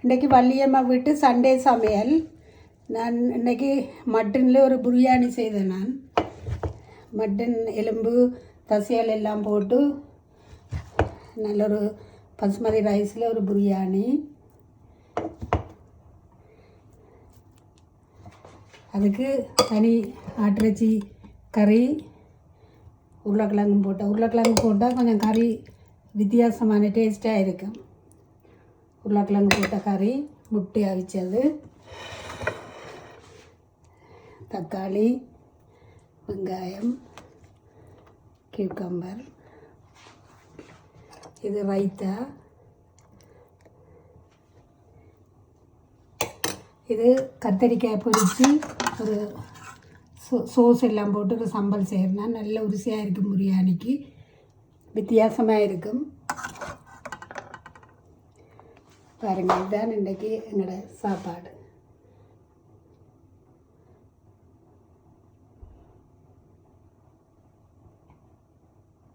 இன்றைக்கி வள்ளியம்மா வீட்டு சண்டே சமையல். நான் இன்றைக்கி மட்டனில் ஒரு பிரியாணி செய்தேன். நான் மட்டன் எலும்பு தசையால் எல்லாம் போட்டு நல்ல ஒரு பசுமதி ரைஸில் ஒரு பிரியாணி. அதுக்கு தனி ஆட்டிறைச்சி கறி, உருளைக்கிழங்கு போட்டால் கொஞ்சம் கறி வித்தியாசமான டேஸ்ட்டாக இருக்கும். உருளைக்கிழங்கு போட்ட கறி, முட்டை அவிச்சது, தக்காளி, வெங்காயம், கியூக்கம்பர், இது ரைத்தா, இது கத்தரிக்காய் பொரித்து ஒரு சோஸ் எல்லாம் போட்டு ஒரு சம்பல் செய்யறதுனா நல்ல ருசியாக இருக்கும். பிரியாணிக்கு வித்தியாசமாக இருக்கும். பாருங்கள், இதுதான் இன்றைக்கி எங்களோட சாப்பாடு.